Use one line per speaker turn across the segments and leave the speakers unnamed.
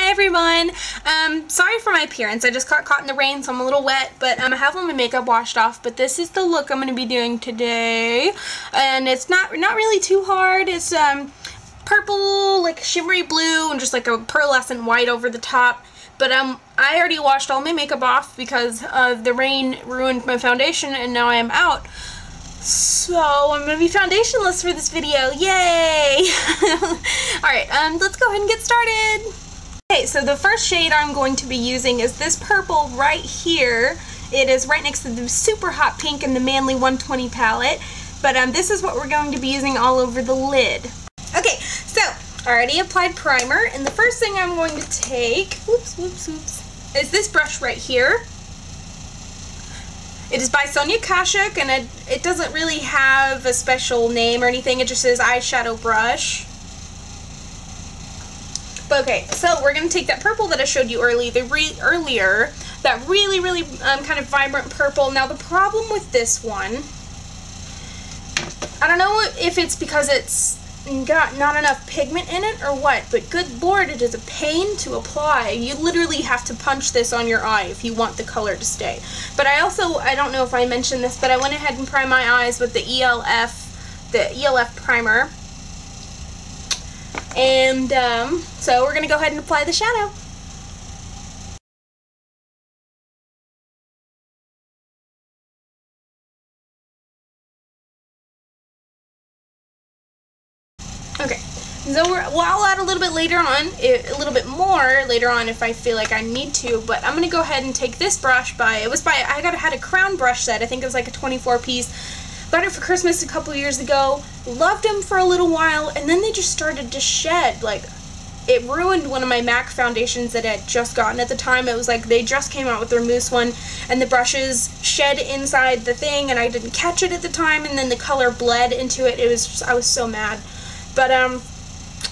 Hi everyone! Sorry for my appearance. I just got caught in the rain, so I'm a little wet, but I have all my makeup washed off. But this is the look I'm going to be doing today, and it's not really too hard. It's purple, like shimmery blue, and just like a pearlescent white over the top. But I already washed all my makeup off because the rain ruined my foundation, and now I am out. So I'm going to be foundationless for this video. Yay! Alright, let's go ahead and get started. Okay, so the first shade I'm going to be using is this purple right here. It is right next to the super hot pink in the Manly 120 palette. But this is what we're going to be using all over the lid. Okay, so I already applied primer, and the first thing I'm going to take, is this brush right here. It is by Sonia Kashuk, and it doesn't really have a special name or anything. It just says eyeshadow brush. But okay, so we're going to take that purple that I showed you earlier, that really kind of vibrant purple. Now the problem with this one, I don't know if it's because it's got not enough pigment in it or what, but good lord, it is a pain to apply. You literally have to punch this on your eye if you want the color to stay. But I don't know if I mentioned this, but I went ahead and primed my eyes with the ELF primer. And so we're going to go ahead and apply the shadow. Okay, so I'll add a little bit later on, a little bit more later on if I feel like I need to, but I'm going to go ahead and take this brush I had a crown brush set. I think it was like a 24 piece. Got it for Christmas a couple years ago. Loved them for a little while, and then they just started to shed. Like, it ruined one of my MAC foundations that I had just gotten at the time. It was like they just came out with their mousse one, and the brushes shed inside the thing, and I didn't catch it at the time, and then the color bled into it. I was so mad. But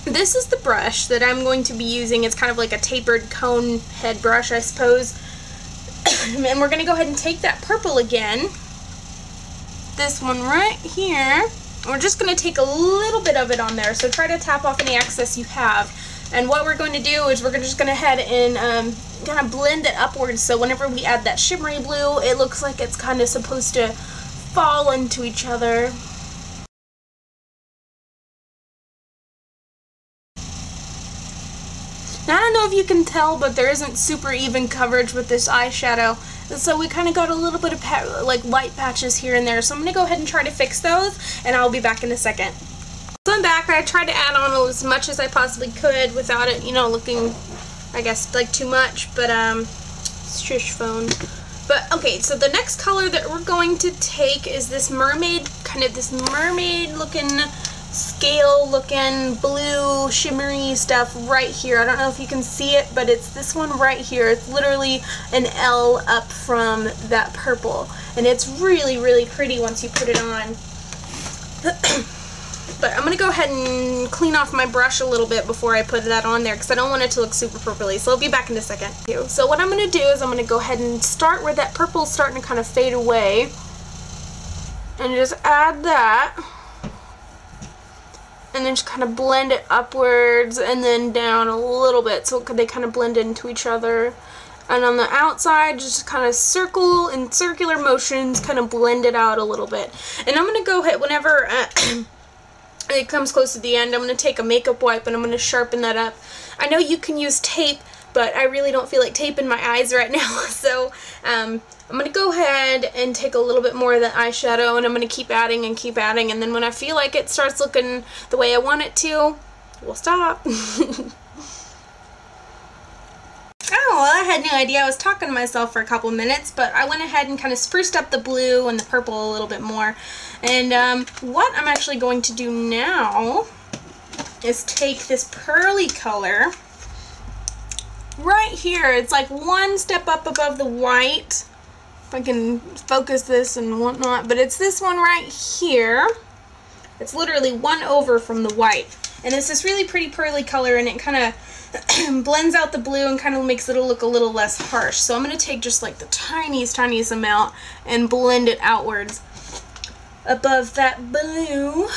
this is the brush that I'm going to be using. It's kind of like a tapered cone head brush, I suppose. And we're going to go ahead and take that purple again. This one right here. We're just going to take a little bit of it on there, so try to tap off any excess you have. And what we're going to do is we're just going to head and kind of blend it upwards, so whenever we add that shimmery blue, it looks like it's kind of supposed to fall into each other. Now, I don't know if you can tell, but there isn't super even coverage with this eyeshadow. So we kind of got a little bit of like light patches here and there. So I'm going to go ahead and try to fix those, and I'll be back in a second. So I'm back. I tried to add on as much as I possibly could without it, you know, looking, I guess, like too much. But, shush phone. But, okay, so the next color that we're going to take is this mermaid, looking, scale looking blue shimmery stuff right here. I don't know if you can see it, but it's this one right here. It's literally an L up from that purple, and it's really pretty once you put it on. But I'm gonna go ahead and clean off my brush a little bit before I put that on there because I don't want it to look super purpley, so I'll be back in a second. So what I'm gonna do is I'm gonna go ahead and start where that purple's starting to kind of fade away, and just add that. And then just kind of blend it upwards and then down a little bit so they kind of blend into each other. And on the outside, just kind of circle in circular motions, kind of blend it out a little bit. And I'm going to go ahead, whenever it comes close to the end, I'm going to take a makeup wipe and I'm going to sharpen that up. I know you can use tape, but I really don't feel like taping my eyes right now. So I'm going to go ahead and take a little bit more of the eyeshadow, and I'm going to keep adding, and then when I feel like it starts looking the way I want it to, we'll stop. Oh, well, I had no idea. I was talking to myself for a couple minutes, but I went ahead and kind of spruced up the blue and the purple a little bit more. And what I'm actually going to do now is take this pearly color right here. It's like one step up above the white. If I can focus this and whatnot, but it's this one right here. It's literally one over from the white, and it's this really pretty pearly color, and it kind of blends out the blue and kind of makes it look a little less harsh. So I'm going to take just like the tiniest amount and blend it outwards above that blue.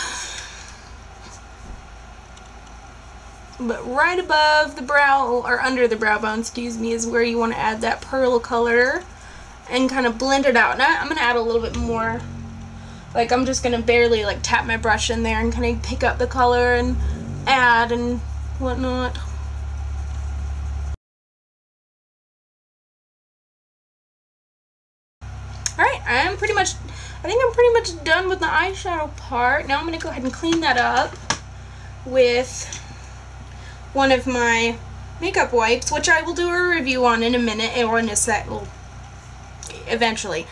but right above the brow, or under the brow bone, excuse me, is where you want to add that pearl color and kind of blend it out. Now I'm going to add a little bit more. Like, I'm just going to barely, like, tap my brush in there and kind of pick up the color and add and whatnot. Alright, I think I'm pretty much done with the eyeshadow part. Now I'm going to go ahead and clean that up with one of my makeup wipes, which I will do a review on in a minute, or in a sec, well, eventually.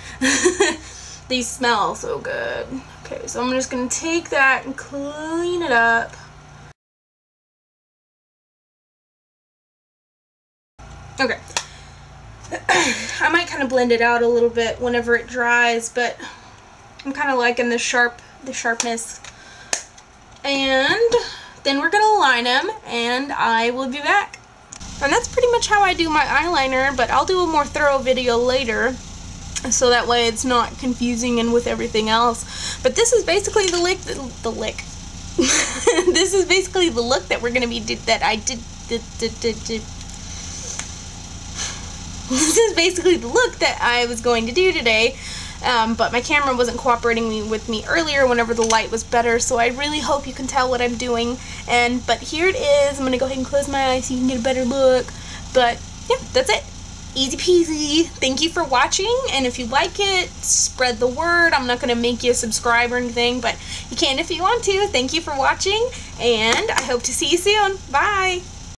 These smell so good. Okay, so I'm just going to take that and clean it up. Okay. I might kind of blend it out a little bit whenever it dries, but I'm kind of liking the sharpness. And then we're going to line them, and I will be back. And that's pretty much how I do my eyeliner, but I'll do a more thorough video later, so that way it's not confusing and with everything else. But this is basically the lick. This is basically the look that we're going to be, This is basically the look that I was going to do today, but my camera wasn't cooperating with me earlier whenever the light was better, so I really hope you can tell what I'm doing. But here it is. I'm going to go ahead and close my eyes so you can get a better look. But yeah, that's it. Easy peasy. Thank you for watching, and if you like it, spread the word. I'm not going to make you subscribe or anything, but you can if you want to. Thank you for watching, and I hope to see you soon. Bye!